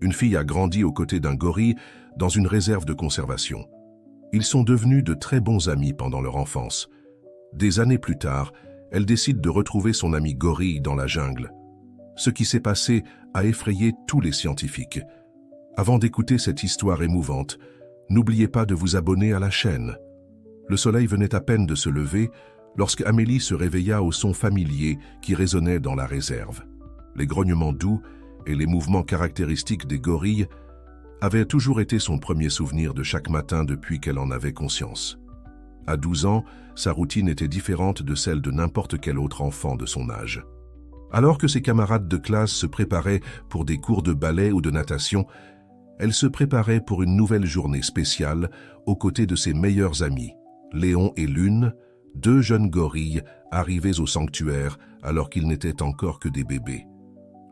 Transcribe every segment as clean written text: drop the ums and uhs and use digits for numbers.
Une fille a grandi aux côtés d'un gorille dans une réserve de conservation. Ils sont devenus de très bons amis pendant leur enfance. Des années plus tard, elle décide de retrouver son ami gorille dans la jungle. Ce qui s'est passé a effrayé tous les scientifiques. Avant d'écouter cette histoire émouvante, n'oubliez pas de vous abonner à la chaîne. Le soleil venait à peine de se lever lorsque Amélie se réveilla au son familier qui résonnait dans la réserve. Les grognements doux et les mouvements caractéristiques des gorilles avaient toujours été son premier souvenir de chaque matin depuis qu'elle en avait conscience. À 12 ans, sa routine était différente de celle de n'importe quel autre enfant de son âge. Alors que ses camarades de classe se préparaient pour des cours de ballet ou de natation, elle se préparait pour une nouvelle journée spéciale aux côtés de ses meilleurs amis, Léon et Lune, deux jeunes gorilles arrivés au sanctuaire alors qu'ils n'étaient encore que des bébés.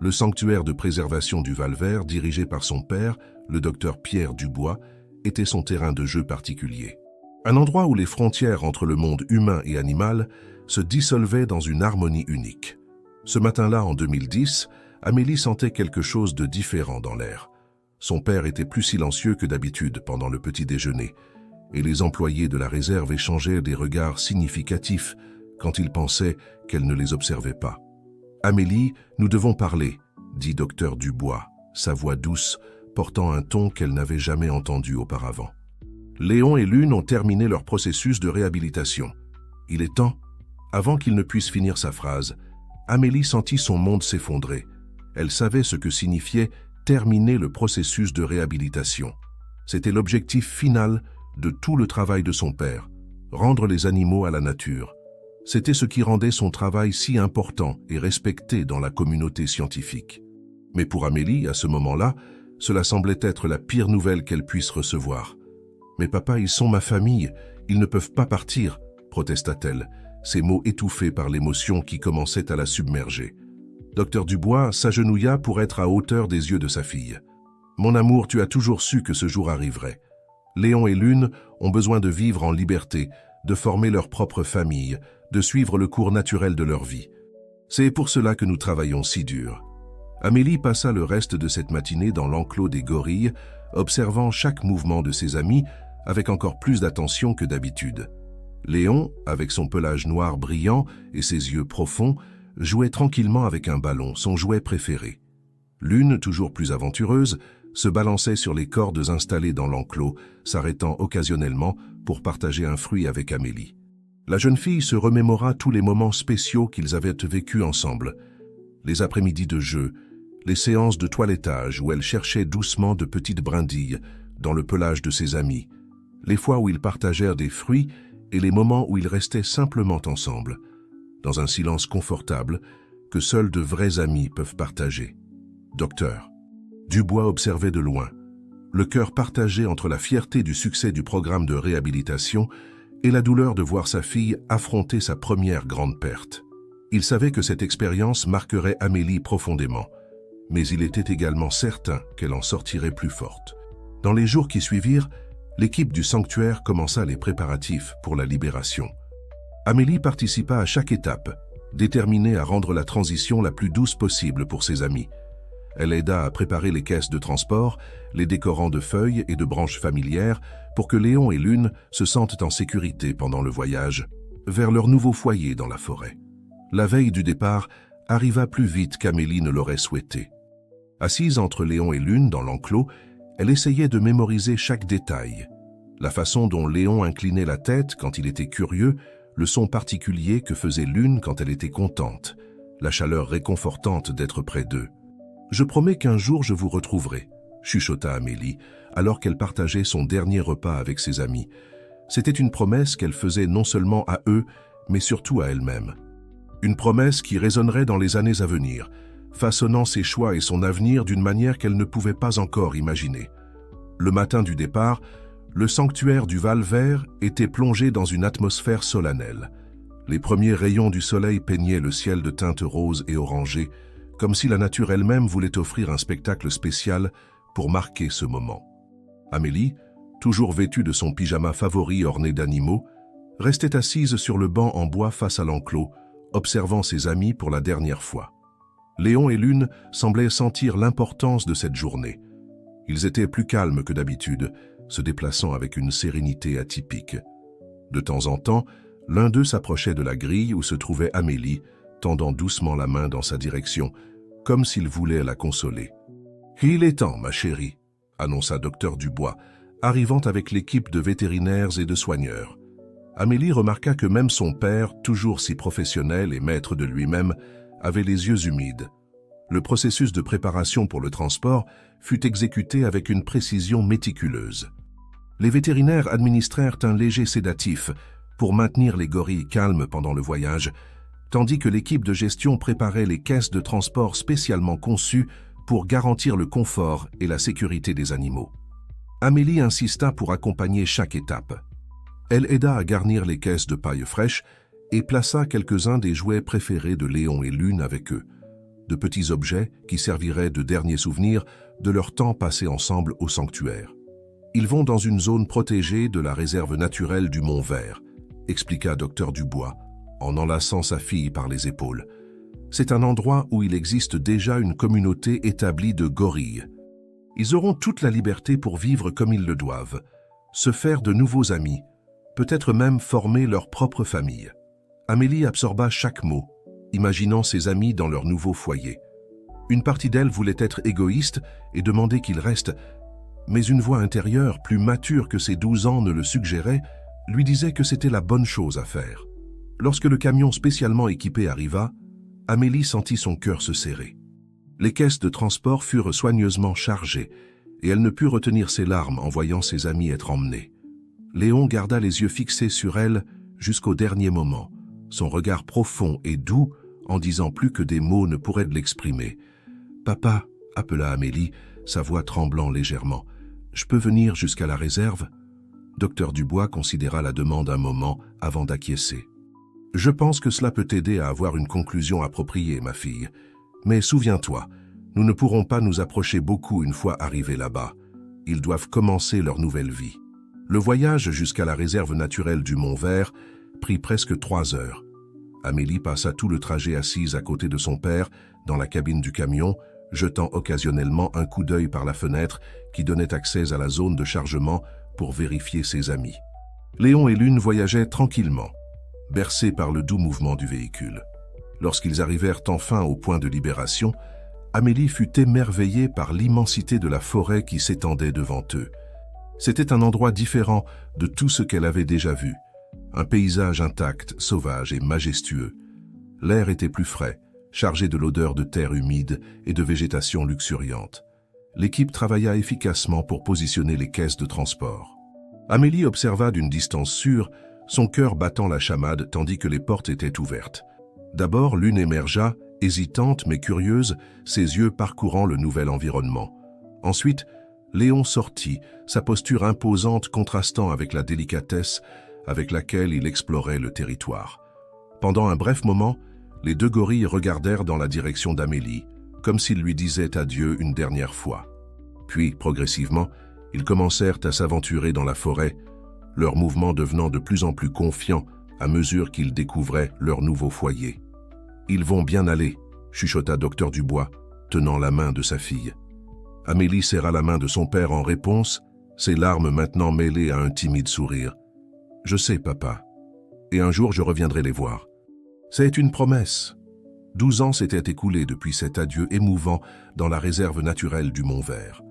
Le sanctuaire de préservation du Val-Vert, dirigé par son père, le docteur Pierre Dubois, était son terrain de jeu particulier. Un endroit où les frontières entre le monde humain et animal se dissolvaient dans une harmonie unique. Ce matin-là, en 2010, Amélie sentait quelque chose de différent dans l'air. Son père était plus silencieux que d'habitude pendant le petit déjeuner, et les employés de la réserve échangeaient des regards significatifs quand ils pensaient qu'elle ne les observait pas. « Amélie, nous devons parler », dit docteur Dubois, sa voix douce portant un ton qu'elle n'avait jamais entendu auparavant. Léon et Lune ont terminé leur processus de réhabilitation. Il est temps. Avant qu'il ne puisse finir sa phrase, Amélie sentit son monde s'effondrer. Elle savait ce que signifiait terminer le processus de réhabilitation. C'était l'objectif final de tout le travail de son père, rendre les animaux à la nature. C'était ce qui rendait son travail si important et respecté dans la communauté scientifique. Mais pour Amélie, à ce moment-là, cela semblait être la pire nouvelle qu'elle puisse recevoir. « Mais papa, ils sont ma famille, ils ne peuvent pas partir », protesta-t-elle, ses mots étouffés par l'émotion qui commençait à la submerger. Docteur Dubois s'agenouilla pour être à hauteur des yeux de sa fille. « Mon amour, tu as toujours su que ce jour arriverait. Léon et Lune ont besoin de vivre en liberté, de former leur propre famille, de suivre le cours naturel de leur vie. C'est pour cela que nous travaillons si dur. » Amélie passa le reste de cette matinée dans l'enclos des gorilles, observant chaque mouvement de ses amis avec encore plus d'attention que d'habitude. Léon, avec son pelage noir brillant et ses yeux profonds, jouait tranquillement avec un ballon, son jouet préféré. Lune, toujours plus aventureuse, se balançait sur les cordes installées dans l'enclos, s'arrêtant occasionnellement pour partager un fruit avec Amélie. La jeune fille se remémora tous les moments spéciaux qu'ils avaient vécus ensemble. Les après-midi de jeu, les séances de toilettage où elle cherchait doucement de petites brindilles dans le pelage de ses amis, les fois où ils partagèrent des fruits et les moments où ils restaient simplement ensemble, dans un silence confortable que seuls de vrais amis peuvent partager. Docteur Dubois observait de loin, le cœur partagé entre la fierté du succès du programme de réhabilitation et la douleur de voir sa fille affronter sa première grande perte. Il savait que cette expérience marquerait Amélie profondément, mais il était également certain qu'elle en sortirait plus forte. Dans les jours qui suivirent, l'équipe du sanctuaire commença les préparatifs pour la libération. Amélie participa à chaque étape, déterminée à rendre la transition la plus douce possible pour ses amis. Elle aida à préparer les caisses de transport, les décorant de feuilles et de branches familières pour que Léon et Lune se sentent en sécurité pendant le voyage vers leur nouveau foyer dans la forêt. La veille du départ arriva plus vite qu'Amélie ne l'aurait souhaité. Assise entre Léon et Lune dans l'enclos, elle essayait de mémoriser chaque détail. La façon dont Léon inclinait la tête quand il était curieux, le son particulier que faisait Lune quand elle était contente, la chaleur réconfortante d'être près d'eux. « Je promets qu'un jour je vous retrouverai », chuchota Amélie, alors qu'elle partageait son dernier repas avec ses amis. C'était une promesse qu'elle faisait non seulement à eux, mais surtout à elle-même. Une promesse qui résonnerait dans les années à venir, façonnant ses choix et son avenir d'une manière qu'elle ne pouvait pas encore imaginer. Le matin du départ, le sanctuaire du Val-Vert était plongé dans une atmosphère solennelle. Les premiers rayons du soleil peignaient le ciel de teintes roses et orangées, comme si la nature elle-même voulait offrir un spectacle spécial pour marquer ce moment. Amélie, toujours vêtue de son pyjama favori orné d'animaux, restait assise sur le banc en bois face à l'enclos, observant ses amis pour la dernière fois. Léon et Lune semblaient sentir l'importance de cette journée, Ils étaient plus calmes que d'habitude, se déplaçant avec une sérénité atypique. De temps en temps, l'un d'eux s'approchait de la grille où se trouvait Amélie, tendant doucement la main dans sa direction, comme s'il voulait la consoler. « Il est temps, ma chérie », annonça Dr Dubois, arrivant avec l'équipe de vétérinaires et de soigneurs. Amélie remarqua que même son père, toujours si professionnel et maître de lui-même, avait les yeux humides. Le processus de préparation pour le transport fut exécuté avec une précision méticuleuse. Les vétérinaires administrèrent un léger sédatif pour maintenir les gorilles calmes pendant le voyage, tandis que l'équipe de gestion préparait les caisses de transport spécialement conçues pour garantir le confort et la sécurité des animaux. Amélie insista pour accompagner chaque étape. Elle aida à garnir les caisses de paille fraîche et plaça quelques-uns des jouets préférés de Léon et Lune avec eux, de petits objets qui serviraient de derniers souvenirs de leur temps passé ensemble au sanctuaire. Ils vont dans une zone protégée de la réserve naturelle du Mont Vert, expliqua Dr Dubois, en enlaçant sa fille par les épaules. C'est un endroit où il existe déjà une communauté établie de gorilles. Ils auront toute la liberté pour vivre comme ils le doivent, se faire de nouveaux amis, peut-être même former leur propre famille. Amélie absorba chaque mot, imaginant ses amis dans leur nouveau foyer. Une partie d'elle voulait être égoïste et demander qu'ils restent, mais une voix intérieure, plus mature que ses 12 ans ne le suggérait, lui disait que c'était la bonne chose à faire. Lorsque le camion spécialement équipé arriva, Amélie sentit son cœur se serrer. Les caisses de transport furent soigneusement chargées et elle ne put retenir ses larmes en voyant ses amis être emmenés. Léon garda les yeux fixés sur elle jusqu'au dernier moment, son regard profond et doux en disant plus que des mots ne pourraient l'exprimer. « Papa » appela Amélie, sa voix tremblant légèrement. « Je peux venir jusqu'à la réserve ?» Dr Dubois considéra la demande un moment avant d'acquiescer. « Je pense que cela peut t'aider à avoir une conclusion appropriée, ma fille. Mais souviens-toi, nous ne pourrons pas nous approcher beaucoup une fois arrivés là-bas. Ils doivent commencer leur nouvelle vie. » Le voyage jusqu'à la réserve naturelle du Mont Vert prit presque 3 heures. Amélie passa tout le trajet assise à côté de son père, dans la cabine du camion, jetant occasionnellement un coup d'œil par la fenêtre qui donnait accès à la zone de chargement pour vérifier ses amis. Léon et Lune voyageaient tranquillement, bercés par le doux mouvement du véhicule. Lorsqu'ils arrivèrent enfin au point de libération, Amélie fut émerveillée par l'immensité de la forêt qui s'étendait devant eux. C'était un endroit différent de tout ce qu'elle avait déjà vu. Un paysage intact, sauvage et majestueux. L'air était plus frais, chargé de l'odeur de terre humide et de végétation luxuriante. L'équipe travailla efficacement pour positionner les caisses de transport. Amélie observa d'une distance sûre, son cœur battant la chamade tandis que les portes étaient ouvertes. D'abord, Lune émergea, hésitante mais curieuse, ses yeux parcourant le nouvel environnement. Ensuite, Léon sortit, sa posture imposante contrastant avec la délicatesse avec laquelle il explorait le territoire. Pendant un bref moment, les 2 gorilles regardèrent dans la direction d'Amélie, comme s'ils lui disaient adieu une dernière fois. Puis, progressivement, ils commencèrent à s'aventurer dans la forêt, leurs mouvements devenant de plus en plus confiants à mesure qu'ils découvraient leur nouveau foyer. « Ils vont bien aller », chuchota Dr Dubois, tenant la main de sa fille. Amélie serra la main de son père en réponse, ses larmes maintenant mêlées à un timide sourire. « Je sais, papa, et un jour je reviendrai les voir. » C'est une promesse. 12 ans s'étaient écoulés depuis cet adieu émouvant dans la réserve naturelle du Mont Vert.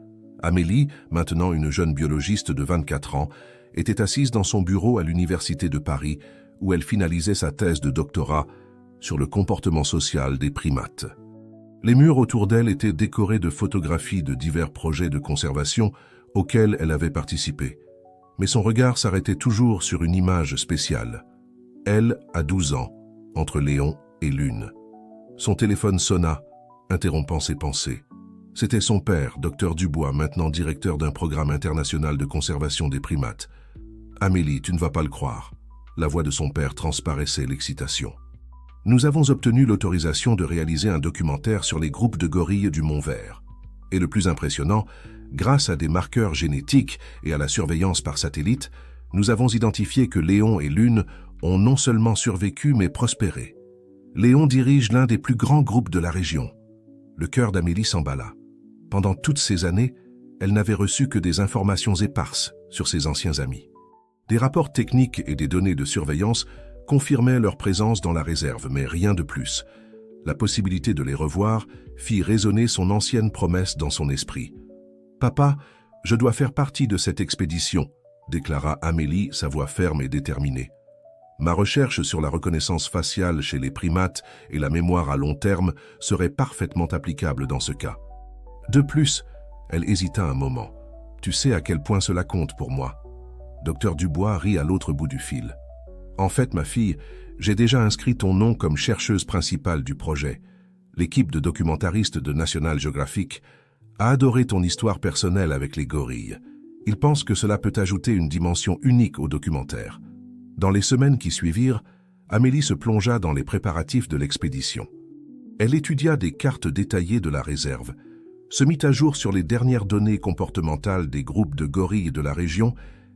Amélie, maintenant une jeune biologiste de 24 ans, était assise dans son bureau à l'Université de Paris où elle finalisait sa thèse de doctorat sur le comportement social des primates. Les murs autour d'elle étaient décorés de photographies de divers projets de conservation auxquels elle avait participé. Mais son regard s'arrêtait toujours sur une image spéciale. Elle, à 12 ans, entre Léon et Lune. Son téléphone sonna, interrompant ses pensées. C'était son père, Dr Dubois, maintenant directeur d'un programme international de conservation des primates. « Amélie, tu ne vas pas le croire. » La voix de son père transparaissait l'excitation. « Nous avons obtenu l'autorisation de réaliser un documentaire sur les groupes de gorilles du Mont Vert. Et le plus impressionnant, grâce à des marqueurs génétiques et à la surveillance par satellite, nous avons identifié que Léon et Lune ont non seulement survécu mais prospéré. Léon dirige l'un des plus grands groupes de la région. » Le cœur d'Amélie s'emballa. Pendant toutes ces années, elle n'avait reçu que des informations éparses sur ses anciens amis. Des rapports techniques et des données de surveillance confirmaient leur présence dans la réserve, mais rien de plus. La possibilité de les revoir fit résonner son ancienne promesse dans son esprit. « Papa, je dois faire partie de cette expédition », déclara Amélie, sa voix ferme et déterminée. « Ma recherche sur la reconnaissance faciale chez les primates et la mémoire à long terme serait parfaitement applicable dans ce cas. » De plus, elle hésita un moment. « Tu sais à quel point cela compte pour moi. » Docteur Dubois rit à l'autre bout du fil. « En fait, ma fille, j'ai déjà inscrit ton nom comme chercheuse principale du projet. L'équipe de documentaristes de National Geographic a adoré ton histoire personnelle avec les gorilles. Ils pensent que cela peut ajouter une dimension unique au documentaire. » Dans les semaines qui suivirent, Amélie se plongea dans les préparatifs de l'expédition. Elle étudia des cartes détaillées de la réserve, se mit à jour sur les dernières données comportementales des groupes de gorilles de la région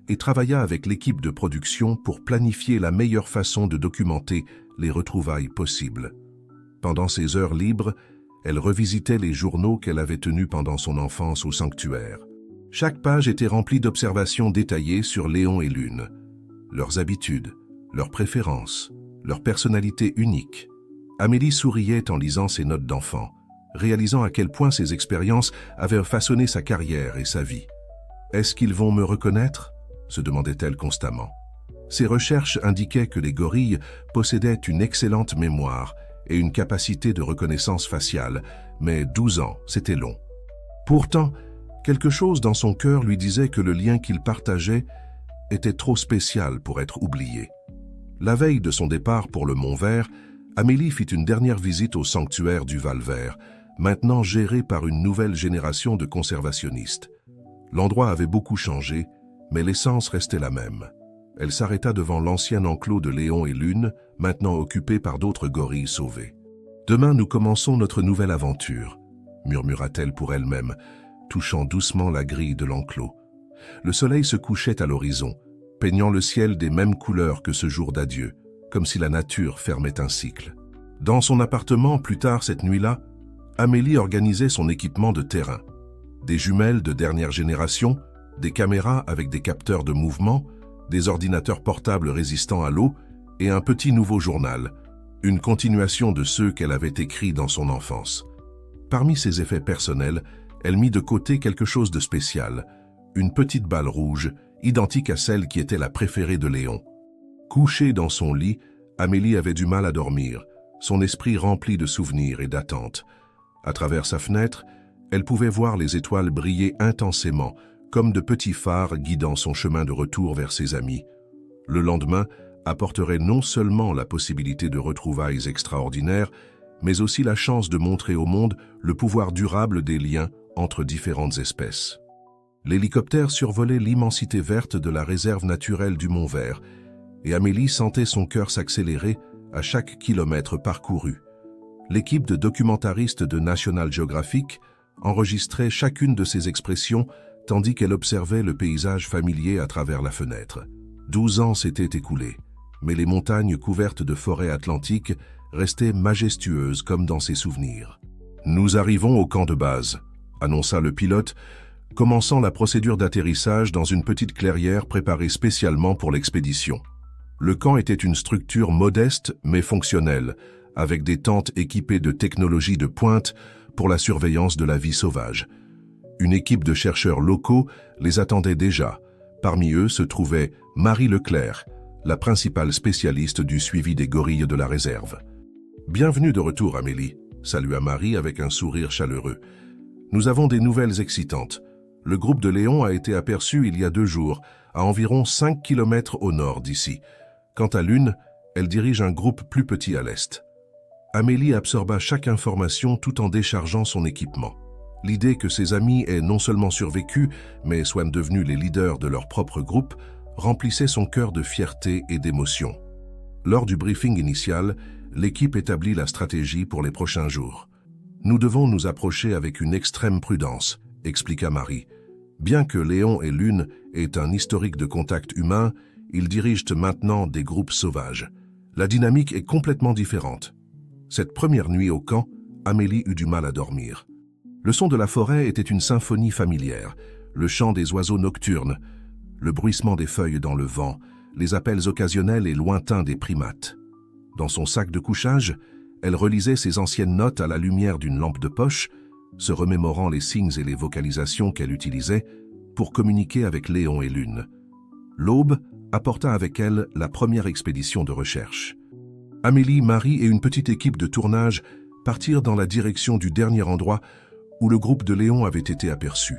et travailla avec l'équipe de production pour planifier la meilleure façon de documenter les retrouvailles possibles. Pendant ses heures libres, elle revisitait les journaux qu'elle avait tenus pendant son enfance au sanctuaire. Chaque page était remplie d'observations détaillées sur Léon et Lune, leurs habitudes, leurs préférences, leur personnalité unique. Amélie souriait en lisant ses notes d'enfant, réalisant à quel point ces expériences avaient façonné sa carrière et sa vie. « Est-ce qu'ils vont me reconnaître ?» se demandait-elle constamment. Ses recherches indiquaient que les gorilles possédaient une excellente mémoire et une capacité de reconnaissance faciale, mais 12 ans, c'était long. Pourtant, quelque chose dans son cœur lui disait que le lien qu'ils partageaient était trop spécial pour être oublié. La veille de son départ pour le Mont-Vert, Amélie fit une dernière visite au sanctuaire du Val-Vert, maintenant géré par une nouvelle génération de conservationnistes. L'endroit avait beaucoup changé, mais l'essence restait la même. Elle s'arrêta devant l'ancien enclos de Léon et Lune, maintenant occupé par d'autres gorilles sauvés. « Demain, nous commençons notre nouvelle aventure », murmura-t-elle pour elle-même, touchant doucement la grille de l'enclos. Le soleil se couchait à l'horizon, peignant le ciel des mêmes couleurs que ce jour d'adieu, comme si la nature fermait un cycle. Dans son appartement, plus tard cette nuit-là, Amélie organisait son équipement de terrain. Des jumelles de dernière génération, des caméras avec des capteurs de mouvement, des ordinateurs portables résistants à l'eau et un petit nouveau journal, une continuation de ceux qu'elle avait écrits dans son enfance. Parmi ses effets personnels, elle mit de côté quelque chose de spécial, une petite balle rouge, identique à celle qui était la préférée de Léon. Couchée dans son lit, Amélie avait du mal à dormir, son esprit rempli de souvenirs et d'attentes. À travers sa fenêtre, elle pouvait voir les étoiles briller intensément, comme de petits phares guidant son chemin de retour vers ses amis. Le lendemain apporterait non seulement la possibilité de retrouvailles extraordinaires, mais aussi la chance de montrer au monde le pouvoir durable des liens entre différentes espèces. L'hélicoptère survolait l'immensité verte de la réserve naturelle du Mont-Vert, et Amélie sentait son cœur s'accélérer à chaque kilomètre parcouru. L'équipe de documentaristes de National Geographic enregistrait chacune de ses expressions tandis qu'elle observait le paysage familier à travers la fenêtre. 12 ans s'étaient écoulés, mais les montagnes couvertes de forêts atlantiques restaient majestueuses comme dans ses souvenirs. « Nous arrivons au camp de base », annonça le pilote, commençant la procédure d'atterrissage dans une petite clairière préparée spécialement pour l'expédition. Le camp était une structure modeste mais fonctionnelle, avec des tentes équipées de technologies de pointe pour la surveillance de la vie sauvage. Une équipe de chercheurs locaux les attendait déjà. Parmi eux se trouvait Marie Leclerc, la principale spécialiste du suivi des gorilles de la réserve. « Bienvenue de retour, Amélie », salua Marie avec un sourire chaleureux. « Nous avons des nouvelles excitantes. Le groupe de Léon a été aperçu il y a 2 jours, à environ 5 km au nord d'ici. Quant à Lune, elle dirige un groupe plus petit à l'est. » Amélie absorba chaque information tout en déchargeant son équipement. L'idée que ses amis aient non seulement survécu, mais soient devenus les leaders de leur propre groupe, remplissait son cœur de fierté et d'émotion. Lors du briefing initial, l'équipe établit la stratégie pour les prochains jours. « Nous devons nous approcher avec une extrême prudence », expliqua Marie. « Bien que Léon et Lune aient un historique de contact humain, ils dirigent maintenant des groupes sauvages. La dynamique est complètement différente. » Cette première nuit au camp, Amélie eut du mal à dormir. Le son de la forêt était une symphonie familière, le chant des oiseaux nocturnes, le bruissement des feuilles dans le vent, les appels occasionnels et lointains des primates. Dans son sac de couchage, elle relisait ses anciennes notes à la lumière d'une lampe de poche, se remémorant les signes et les vocalisations qu'elle utilisait pour communiquer avec Léon et Lune. L'aube apporta avec elle la première expédition de recherche. Amélie, Marie et une petite équipe de tournage partirent dans la direction du dernier endroit où le groupe de Léon avait été aperçu.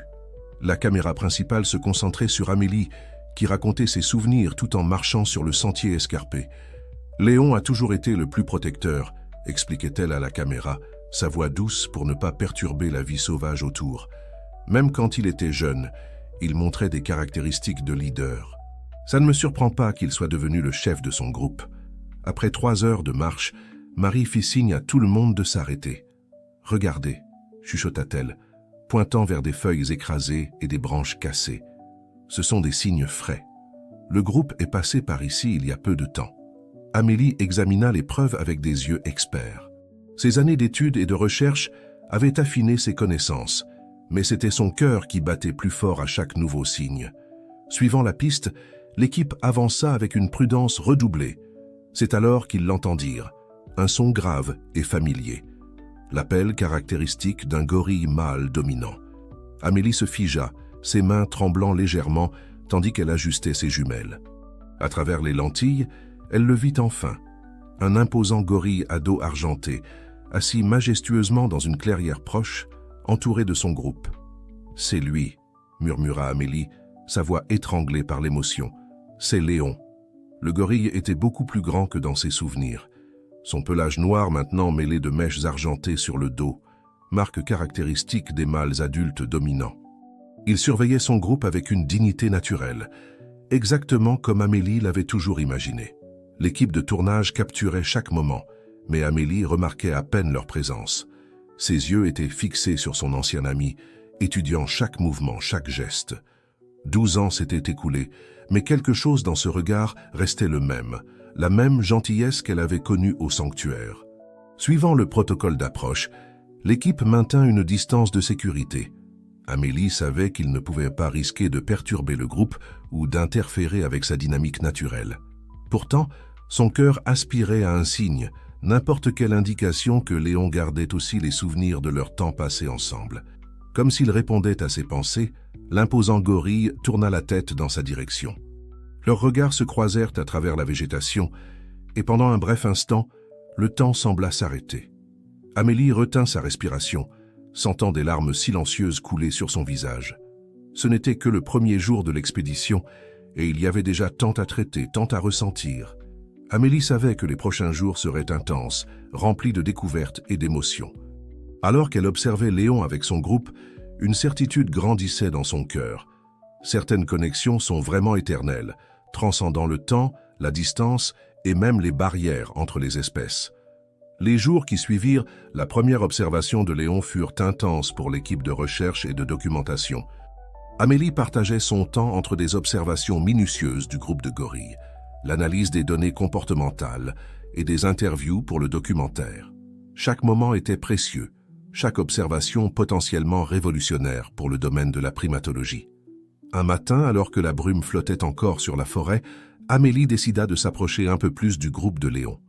La caméra principale se concentrait sur Amélie, qui racontait ses souvenirs tout en marchant sur le sentier escarpé. « Léon a toujours été le plus protecteur », expliquait-elle à la caméra, sa voix douce pour ne pas perturber la vie sauvage autour. Même quand il était jeune, il montrait des caractéristiques de leader. Ça ne me surprend pas qu'il soit devenu le chef de son groupe. Après 3 heures de marche, Marie fit signe à tout le monde de s'arrêter. « Regardez », chuchota-t-elle, pointant vers des feuilles écrasées et des branches cassées. Ce sont des signes frais. Le groupe est passé par ici il y a peu de temps. Amélie examina les preuves avec des yeux experts. Ses années d'études et de recherche avaient affiné ses connaissances, mais c'était son cœur qui battait plus fort à chaque nouveau signe. Suivant la piste, l'équipe avança avec une prudence redoublée. C'est alors qu'ils l'entendirent, un son grave et familier. L'appel caractéristique d'un gorille mâle dominant. Amélie se figea, ses mains tremblant légèrement, tandis qu'elle ajustait ses jumelles. À travers les lentilles, elle le vit enfin. Un imposant gorille à dos argenté, assis majestueusement dans une clairière proche, entouré de son groupe. « C'est lui », murmura Amélie, sa voix étranglée par l'émotion. « C'est Léon ». Le gorille était beaucoup plus grand que dans ses souvenirs. Son pelage noir maintenant mêlé de mèches argentées sur le dos, marque caractéristique des mâles adultes dominants. Il surveillait son groupe avec une dignité naturelle, exactement comme Amélie l'avait toujours imaginé. L'équipe de tournage capturait chaque moment, mais Amélie remarquait à peine leur présence. Ses yeux étaient fixés sur son ancien ami, étudiant chaque mouvement, chaque geste. 12 ans s'étaient écoulés, mais quelque chose dans ce regard restait le même, la même gentillesse qu'elle avait connue au sanctuaire. Suivant le protocole d'approche, l'équipe maintint une distance de sécurité. Amélie savait qu'il ne pouvait pas risquer de perturber le groupe ou d'interférer avec sa dynamique naturelle. Pourtant, son cœur aspirait à un signe, n'importe quelle indication que Léon gardait aussi les souvenirs de leur temps passé ensemble. Comme s'il répondait à ses pensées, l'imposant gorille tourna la tête dans sa direction. Leurs regards se croisèrent à travers la végétation, et pendant un bref instant, le temps sembla s'arrêter. Amélie retint sa respiration, sentant des larmes silencieuses couler sur son visage. Ce n'était que le premier jour de l'expédition, et il y avait déjà tant à traiter, tant à ressentir. Amélie savait que les prochains jours seraient intenses, remplis de découvertes et d'émotions. Alors qu'elle observait Léon avec son groupe, une certitude grandissait dans son cœur. Certaines connexions sont vraiment éternelles, transcendant le temps, la distance et même les barrières entre les espèces. Les jours qui suivirent, la première observation de Léon furent intenses pour l'équipe de recherche et de documentation. Amélie partageait son temps entre des observations minutieuses du groupe de gorilles, l'analyse des données comportementales et des interviews pour le documentaire. Chaque moment était précieux, chaque observation potentiellement révolutionnaire pour le domaine de la primatologie. Un matin, alors que la brume flottait encore sur la forêt, Amélie décida de s'approcher un peu plus du groupe de Léon.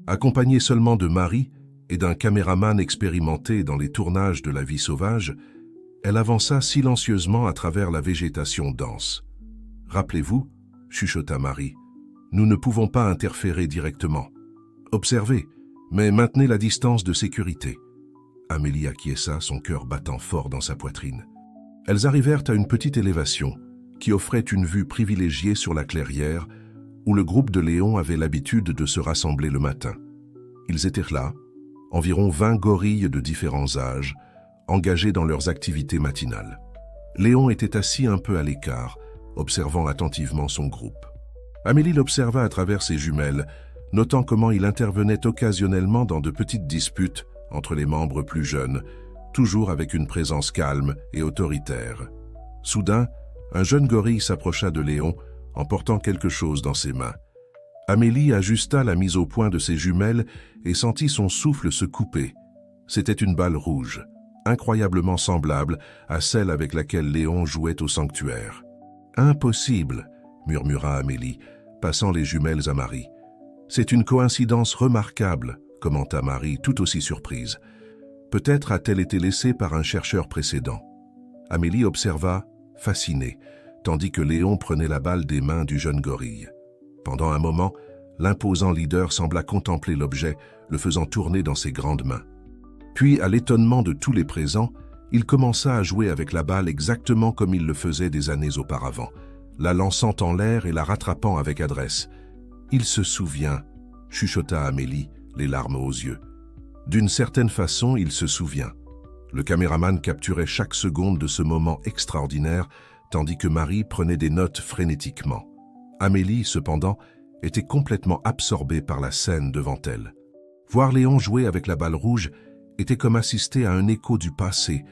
Accompagnée seulement de Marie et d'un caméraman expérimenté dans les tournages de la vie sauvage, elle avança silencieusement à travers la végétation dense. « Rappelez-vous, » chuchota Marie, « nous ne pouvons pas interférer directement. Observez, mais maintenez la distance de sécurité. » Amélie acquiesça, son cœur battant fort dans sa poitrine. Elles arrivèrent à une petite élévation qui offrait une vue privilégiée sur la clairière où le groupe de Léon avait l'habitude de se rassembler le matin. Ils étaient là, environ 20 gorilles de différents âges, engagés dans leurs activités matinales. Léon était assis un peu à l'écart, observant attentivement son groupe. Amélie l'observa à travers ses jumelles, notant comment il intervenait occasionnellement dans de petites disputes entre les membres plus jeunes, toujours avec une présence calme et autoritaire. Soudain, un jeune gorille s'approcha de Léon en portant quelque chose dans ses mains. Amélie ajusta la mise au point de ses jumelles et sentit son souffle se couper. C'était une balle rouge. incroyablement semblable à celle avec laquelle Léon jouait au sanctuaire. « Impossible !» murmura Amélie, passant les jumelles à Marie. « C'est une coïncidence remarquable !» commenta Marie, tout aussi surprise. Peut-être a-t-elle été laissée par un chercheur précédent. Amélie observa, fascinée, tandis que Léon prenait la balle des mains du jeune gorille. Pendant un moment, l'imposant leader sembla contempler l'objet, le faisant tourner dans ses grandes mains. Puis, à l'étonnement de tous les présents, il commença à jouer avec la balle exactement comme il le faisait des années auparavant, la lançant en l'air et la rattrapant avec adresse. « Il se souvient », chuchota Amélie, les larmes aux yeux. D'une certaine façon, il se souvient. Le caméraman capturait chaque seconde de ce moment extraordinaire, tandis que Marie prenait des notes frénétiquement. Amélie, cependant, était complètement absorbée par la scène devant elle. Voir Léon jouer avec la balle rouge était comme assister à un écho du passé,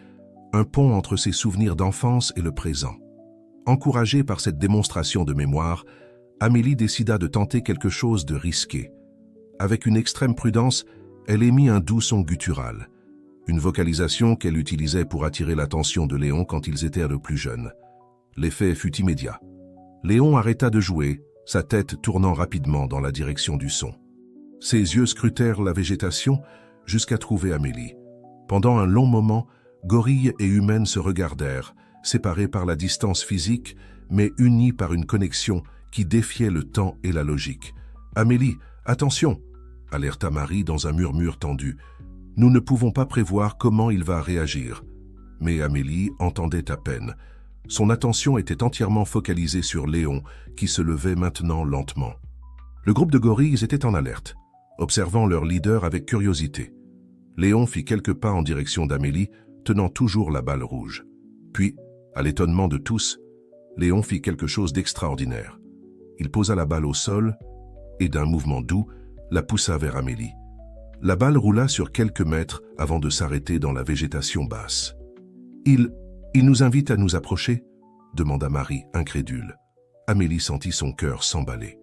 un pont entre ses souvenirs d'enfance et le présent. Encouragée par cette démonstration de mémoire, Amélie décida de tenter quelque chose de risqué. Avec une extrême prudence, elle émit un doux son guttural, une vocalisation qu'elle utilisait pour attirer l'attention de Léon quand ils étaient le plus jeunes. L'effet fut immédiat. Léon arrêta de jouer, sa tête tournant rapidement dans la direction du son. Ses yeux scrutèrent la végétation jusqu'à trouver Amélie. Pendant un long moment, gorille et humaine se regardèrent, séparés par la distance physique, mais unis par une connexion qui défiait le temps et la logique. « Amélie, attention !» alerta Marie dans un murmure tendu. « Nous ne pouvons pas prévoir comment il va réagir. » Mais Amélie entendait à peine. Son attention était entièrement focalisée sur Léon, qui se levait maintenant lentement. Le groupe de gorilles était en alerte, observant leur leader avec curiosité. Léon fit quelques pas en direction d'Amélie, tenant toujours la balle rouge. Puis, à l'étonnement de tous, Léon fit quelque chose d'extraordinaire. Il posa la balle au sol et, d'un mouvement doux, la poussa vers Amélie. La balle roula sur quelques mètres avant de s'arrêter dans la végétation basse. « Il nous invite à nous approcher ?» demanda Marie, incrédule. Amélie sentit son cœur s'emballer.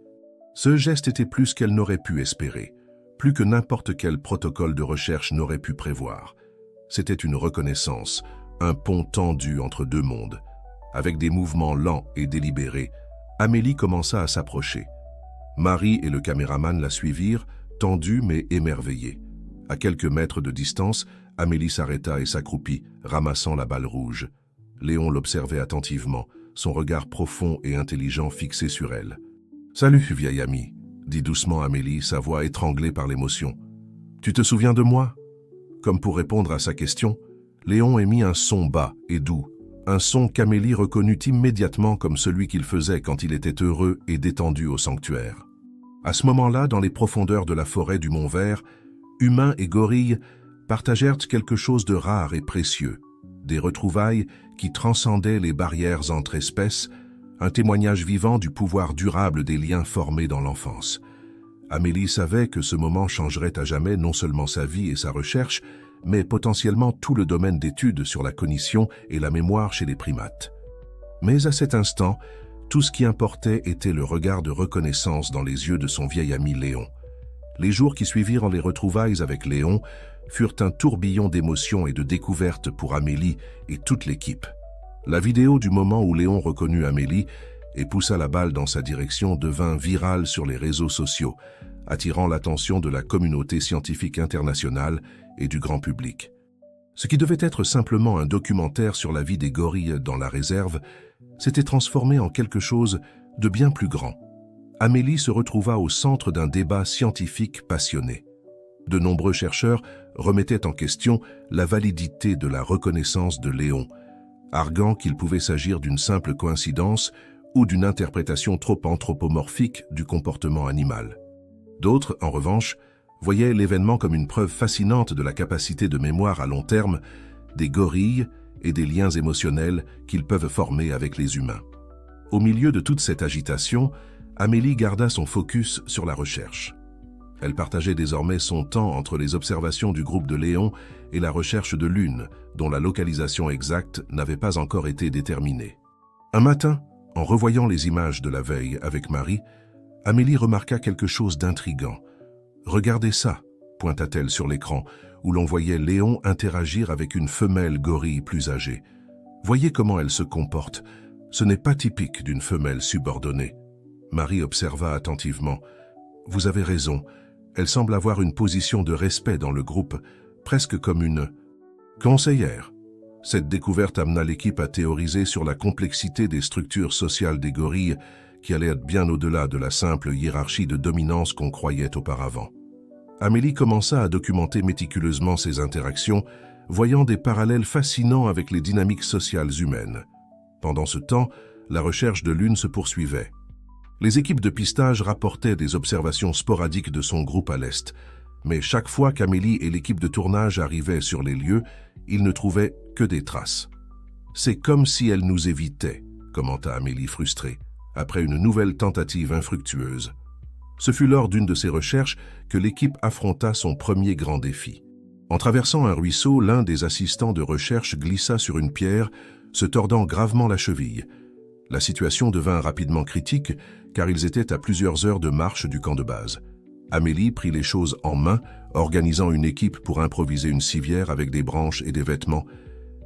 Ce geste était plus qu'elle n'aurait pu espérer, plus que n'importe quel protocole de recherche n'aurait pu prévoir. C'était une reconnaissance, un pont tendu entre deux mondes. Avec des mouvements lents et délibérés, Amélie commença à s'approcher. Marie et le caméraman la suivirent, tendus mais émerveillés. À quelques mètres de distance, Amélie s'arrêta et s'accroupit, ramassant la balle rouge. Léon l'observait attentivement, son regard profond et intelligent fixé sur elle. « Salut, vieille amie », dit doucement Amélie, sa voix étranglée par l'émotion. « Tu te souviens de moi ?» Comme pour répondre à sa question, Léon émit un son bas et doux, un son qu'Amélie reconnut immédiatement comme celui qu'il faisait quand il était heureux et détendu au sanctuaire. À ce moment-là, dans les profondeurs de la forêt du Mont Vert, humains et gorilles partagèrent quelque chose de rare et précieux, des retrouvailles qui transcendaient les barrières entre espèces, un témoignage vivant du pouvoir durable des liens formés dans l'enfance. Amélie savait que ce moment changerait à jamais non seulement sa vie et sa recherche, mais potentiellement tout le domaine d'études sur la cognition et la mémoire chez les primates. Mais à cet instant, tout ce qui importait était le regard de reconnaissance dans les yeux de son vieil ami Léon. Les jours qui suivirent les retrouvailles avec Léon furent un tourbillon d'émotions et de découvertes pour Amélie et toute l'équipe. La vidéo du moment où Léon reconnut Amélie et poussa la balle dans sa direction devint virale sur les réseaux sociaux, attirant l'attention de la communauté scientifique internationale et du grand public. Ce qui devait être simplement un documentaire sur la vie des gorilles dans la réserve s'était transformé en quelque chose de bien plus grand. Amélie se retrouva au centre d'un débat scientifique passionné. De nombreux chercheurs remettaient en question la validité de la reconnaissance de Léon, arguant qu'il pouvait s'agir d'une simple coïncidence ou d'une interprétation trop anthropomorphique du comportement animal. D'autres, en revanche, voyaient l'événement comme une preuve fascinante de la capacité de mémoire à long terme des gorilles et des liens émotionnels qu'ils peuvent former avec les humains. Au milieu de toute cette agitation, Amélie garda son focus sur la recherche. Elle partageait désormais son temps entre les observations du groupe de Léon et la recherche de Lune, dont la localisation exacte n'avait pas encore été déterminée. Un matin, en revoyant les images de la veille avec Marie, Amélie remarqua quelque chose d'intriguant. « Regardez ça », pointa-t-elle sur l'écran, où l'on voyait Léon interagir avec une femelle gorille plus âgée. Voyez comment elle se comporte. Ce n'est pas typique d'une femelle subordonnée. Marie observa attentivement. Vous avez raison. Elle semble avoir une position de respect dans le groupe, presque comme une conseillère. Cette découverte amena l'équipe à théoriser sur la complexité des structures sociales des gorilles, qui allait être bien au-delà de la simple hiérarchie de dominance qu'on croyait auparavant. Amélie commença à documenter méticuleusement ces interactions, voyant des parallèles fascinants avec les dynamiques sociales humaines. Pendant ce temps, la recherche de Lune se poursuivait. Les équipes de pistage rapportaient des observations sporadiques de son groupe à l'est, mais chaque fois qu'Amélie et l'équipe de tournage arrivaient sur les lieux, ils ne trouvaient que des traces. « C'est comme si elle nous évitait », commenta Amélie frustrée, après une nouvelle tentative infructueuse. Ce fut lors d'une de ces recherches que l'équipe affronta son premier grand défi. En traversant un ruisseau, l'un des assistants de recherche glissa sur une pierre, se tordant gravement la cheville. La situation devint rapidement critique, car ils étaient à plusieurs heures de marche du camp de base. Amélie prit les choses en main, organisant une équipe pour improviser une civière avec des branches et des vêtements,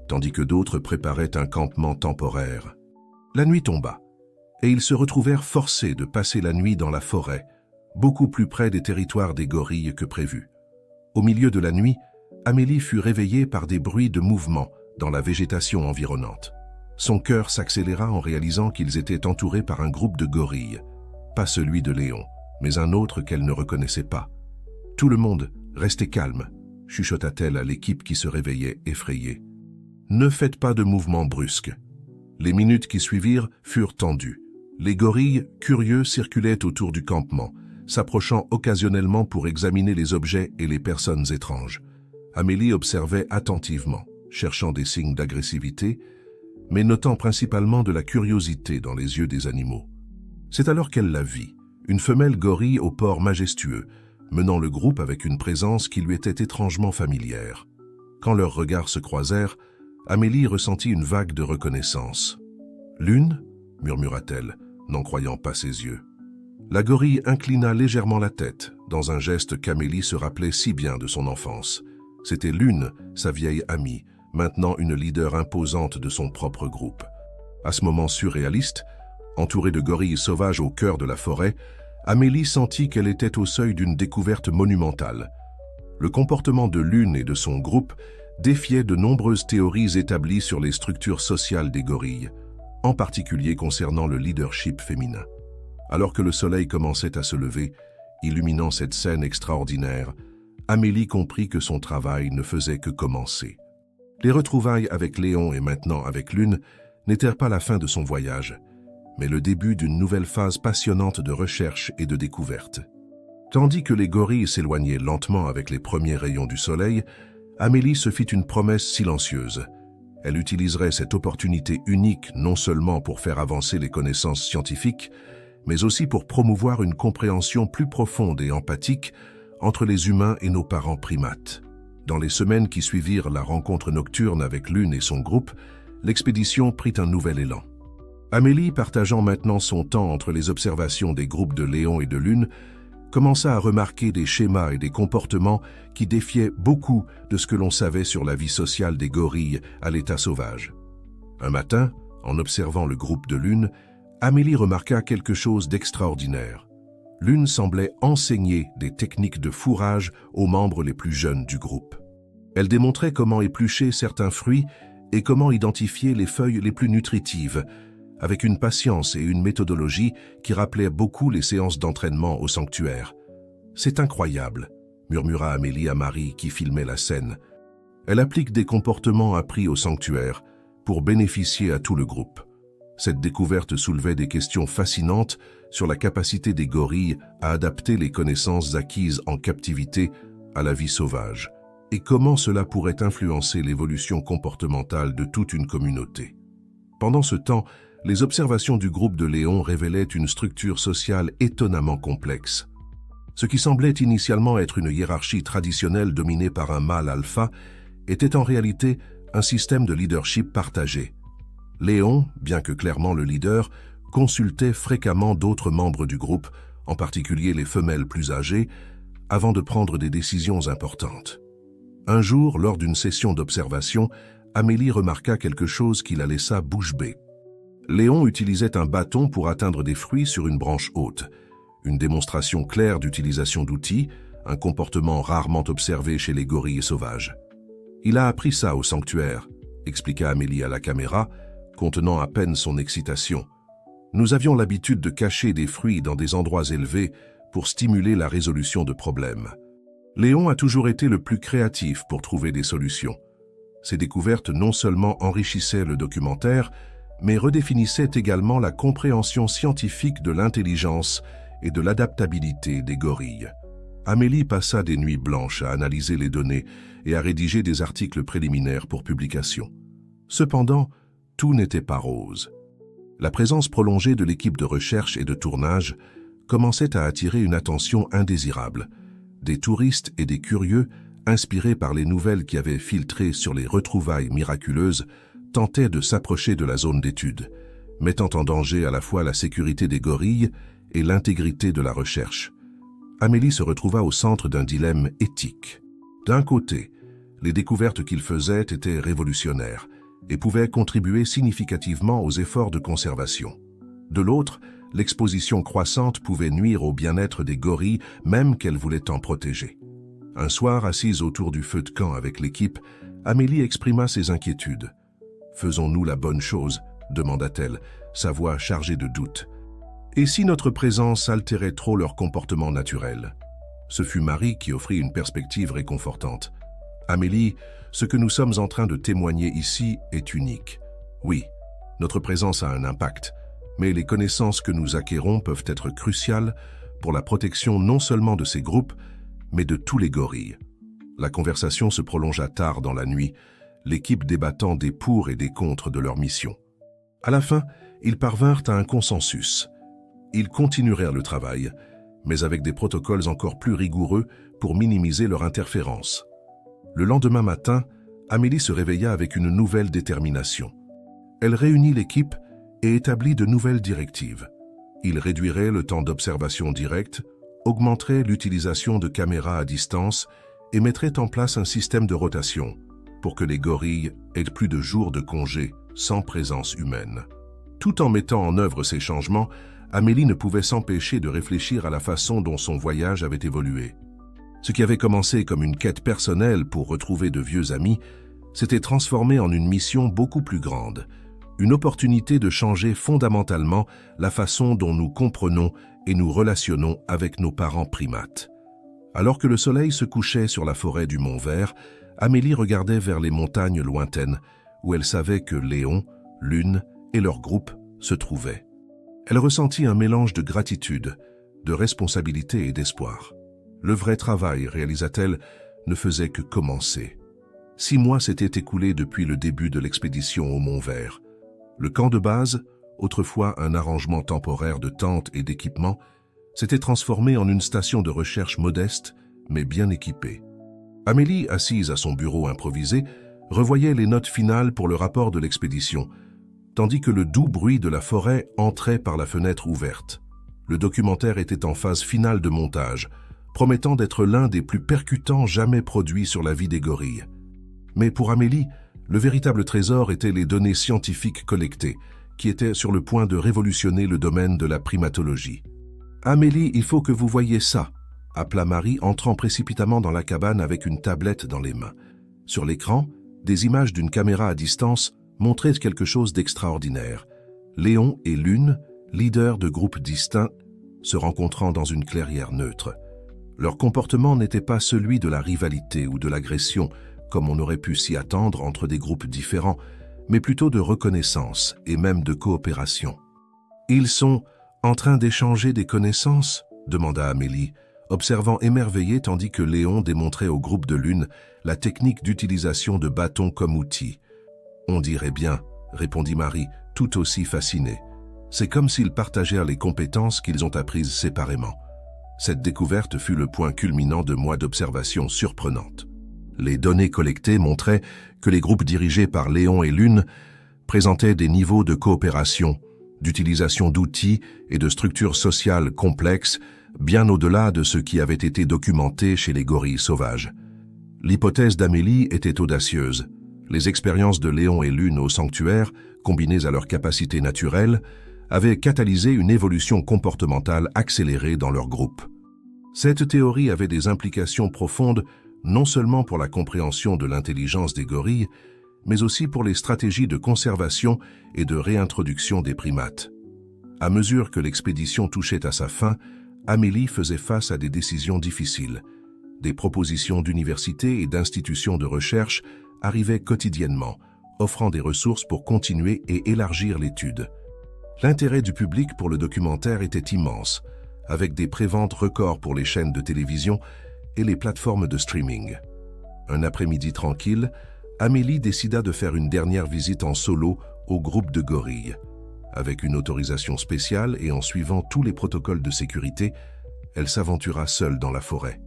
tandis que d'autres préparaient un campement temporaire. La nuit tomba, et ils se retrouvèrent forcés de passer la nuit dans la forêt, beaucoup plus près des territoires des gorilles que prévu. Au milieu de la nuit, Amélie fut réveillée par des bruits de mouvement dans la végétation environnante. Son cœur s'accéléra en réalisant qu'ils étaient entourés par un groupe de gorilles, pas celui de Léon, mais un autre qu'elle ne reconnaissait pas. « Tout le monde, restez calme », chuchota-t-elle à l'équipe qui se réveillait effrayée. « Ne faites pas de mouvements brusques. » Les minutes qui suivirent furent tendues. Les gorilles, curieux, circulaient autour du campement, s'approchant occasionnellement pour examiner les objets et les personnes étranges. Amélie observait attentivement, cherchant des signes d'agressivité, mais notant principalement de la curiosité dans les yeux des animaux. C'est alors qu'elle la vit, une femelle gorille au port majestueux, menant le groupe avec une présence qui lui était étrangement familière. Quand leurs regards se croisèrent, Amélie ressentit une vague de reconnaissance. « Lune » murmura-t-elle, n'en croyant pas ses yeux. La gorille inclina légèrement la tête, dans un geste qu'Amélie se rappelait si bien de son enfance. C'était Lune, sa vieille amie, maintenant une leader imposante de son propre groupe. À ce moment surréaliste, entourée de gorilles sauvages au cœur de la forêt, Amélie sentit qu'elle était au seuil d'une découverte monumentale. Le comportement de Lune et de son groupe défiait de nombreuses théories établies sur les structures sociales des gorilles, en particulier concernant le leadership féminin. Alors que le soleil commençait à se lever, illuminant cette scène extraordinaire, Amélie comprit que son travail ne faisait que commencer. Les retrouvailles avec Léon et maintenant avec Lune n'étaient pas la fin de son voyage, mais le début d'une nouvelle phase passionnante de recherche et de découverte. Tandis que les gorilles s'éloignaient lentement avec les premiers rayons du soleil, Amélie se fit une promesse silencieuse. Elle utiliserait cette opportunité unique non seulement pour faire avancer les connaissances scientifiques, mais aussi pour promouvoir une compréhension plus profonde et empathique entre les humains et nos parents primates. Dans les semaines qui suivirent la rencontre nocturne avec Lune et son groupe, l'expédition prit un nouvel élan. Amélie, partageant maintenant son temps entre les observations des groupes de Léon et de Lune, commença à remarquer des schémas et des comportements qui défiaient beaucoup de ce que l'on savait sur la vie sociale des gorilles à l'état sauvage. Un matin, en observant le groupe de Lune, Amélie remarqua quelque chose d'extraordinaire. Lune semblait enseigner des techniques de fourrage aux membres les plus jeunes du groupe. Elle démontrait comment éplucher certains fruits et comment identifier les feuilles les plus nutritives, avec une patience et une méthodologie qui rappelaient beaucoup les séances d'entraînement au sanctuaire. « C'est incroyable », murmura Amélie à Marie qui filmait la scène. Elle applique des comportements appris au sanctuaire pour bénéficier à tout le groupe. Cette découverte soulevait des questions fascinantes sur la capacité des gorilles à adapter les connaissances acquises en captivité à la vie sauvage, et comment cela pourrait influencer l'évolution comportementale de toute une communauté. Pendant ce temps, les observations du groupe de Léon révélaient une structure sociale étonnamment complexe. Ce qui semblait initialement être une hiérarchie traditionnelle dominée par un mâle alpha était en réalité un système de leadership partagé. Léon, bien que clairement le leader, consultait fréquemment d'autres membres du groupe, en particulier les femelles plus âgées, avant de prendre des décisions importantes. Un jour, lors d'une session d'observation, Amélie remarqua quelque chose qui la laissa bouche bée. Léon utilisait un bâton pour atteindre des fruits sur une branche haute. Une démonstration claire d'utilisation d'outils, un comportement rarement observé chez les gorilles sauvages. « Il a appris ça au sanctuaire », expliqua Amélie à la caméra, contenant à peine son excitation. « Nous avions l'habitude de cacher des fruits dans des endroits élevés pour stimuler la résolution de problèmes. Léon a toujours été le plus créatif pour trouver des solutions. Ces découvertes non seulement enrichissaient le documentaire, mais redéfinissaient également la compréhension scientifique de l'intelligence et de l'adaptabilité des gorilles. » Amélie passa des nuits blanches à analyser les données et à rédiger des articles préliminaires pour publication. Cependant, tout n'était pas rose. La présence prolongée de l'équipe de recherche et de tournage commençait à attirer une attention indésirable. Des touristes et des curieux, inspirés par les nouvelles qui avaient filtré sur les retrouvailles miraculeuses, tentaient de s'approcher de la zone d'étude, mettant en danger à la fois la sécurité des gorilles et l'intégrité de la recherche. Amélie se retrouva au centre d'un dilemme éthique. D'un côté, les découvertes qu'il faisait étaient révolutionnaires et pouvaient contribuer significativement aux efforts de conservation. De l'autre, l'exposition croissante pouvait nuire au bien-être des gorilles, même qu'elle voulait en protéger. Un soir, assise autour du feu de camp avec l'équipe, Amélie exprima ses inquiétudes. « Faisons-nous la bonne chose ?» demanda-t-elle, sa voix chargée de doute. « Et si notre présence altérait trop leur comportement naturel ?» Ce fut Marie qui offrit une perspective réconfortante. « Amélie, ce que nous sommes en train de témoigner ici est unique. Oui, notre présence a un impact, mais les connaissances que nous acquérons peuvent être cruciales pour la protection non seulement de ces groupes, mais de tous les gorilles. » La conversation se prolongea tard dans la nuit, l'équipe débattant des pour et des contre de leur mission. À la fin, ils parvinrent à un consensus. Ils continuèrent le travail, mais avec des protocoles encore plus rigoureux pour minimiser leur interférence. Le lendemain matin, Amélie se réveilla avec une nouvelle détermination. Elle réunit l'équipe et établit de nouvelles directives. Ils réduiraient le temps d'observation directe, augmenteraient l'utilisation de caméras à distance et mettraient en place un système de rotation pour que les gorilles aient plus de jours de congé sans présence humaine. Tout en mettant en œuvre ces changements, Amélie ne pouvait s'empêcher de réfléchir à la façon dont son voyage avait évolué. Ce qui avait commencé comme une quête personnelle pour retrouver de vieux amis s'était transformé en une mission beaucoup plus grande, une opportunité de changer fondamentalement la façon dont nous comprenons et nous relationnons avec nos parents primates. Alors que le soleil se couchait sur la forêt du Mont Vert, Amélie regardait vers les montagnes lointaines où elle savait que Léon, Lune et leur groupe se trouvaient. Elle ressentit un mélange de gratitude, de responsabilité et d'espoir. Le vrai travail, réalisa-t-elle, ne faisait que commencer. 6 mois s'étaient écoulés depuis le début de l'expédition au Mont Vert. Le camp de base, autrefois un arrangement temporaire de tentes et d'équipements, s'était transformé en une station de recherche modeste, mais bien équipée. Amélie, assise à son bureau improvisé, revoyait les notes finales pour le rapport de l'expédition, tandis que le doux bruit de la forêt entrait par la fenêtre ouverte. Le documentaire était en phase finale de montage, promettant d'être l'un des plus percutants jamais produits sur la vie des gorilles. Mais pour Amélie, le véritable trésor était les données scientifiques collectées, qui étaient sur le point de révolutionner le domaine de la primatologie. « Amélie, il faut que vous voyiez ça !» appela Marie, entrant précipitamment dans la cabane avec une tablette dans les mains. Sur l'écran, des images d'une caméra à distance montraient quelque chose d'extraordinaire. Léon et Lune, leaders de groupes distincts, se rencontrant dans une clairière neutre. Leur comportement n'était pas celui de la rivalité ou de l'agression, comme on aurait pu s'y attendre entre des groupes différents, mais plutôt de reconnaissance et même de coopération. « Ils sont en train d'échanger des connaissances ?» demanda Amélie, observant émerveillée tandis que Léon démontrait au groupe de Lune la technique d'utilisation de bâtons comme outil. « On dirait bien, » répondit Marie, tout aussi fascinée. « C'est comme s'ils partagèrent les compétences qu'ils ont apprises séparément. » Cette découverte fut le point culminant de mois d'observations surprenantes. Les données collectées montraient que les groupes dirigés par Léon et Lune présentaient des niveaux de coopération, d'utilisation d'outils et de structures sociales complexes, bien au-delà de ce qui avait été documenté chez les gorilles sauvages. L'hypothèse d'Amélie était audacieuse. Les expériences de Léon et Lune au sanctuaire, combinées à leur capacité naturelle, avaient catalysé une évolution comportementale accélérée dans leur groupe. Cette théorie avait des implications profondes non seulement pour la compréhension de l'intelligence des gorilles, mais aussi pour les stratégies de conservation et de réintroduction des primates. À mesure que l'expédition touchait à sa fin, Amélie faisait face à des décisions difficiles. Des propositions d'universités et d'institutions de recherche arrivaient quotidiennement, offrant des ressources pour continuer et élargir l'étude. L'intérêt du public pour le documentaire était immense, avec des préventes records pour les chaînes de télévision et les plateformes de streaming. Un après-midi tranquille, Amélie décida de faire une dernière visite en solo au groupe de gorilles. Avec une autorisation spéciale et en suivant tous les protocoles de sécurité, elle s'aventura seule dans la forêt.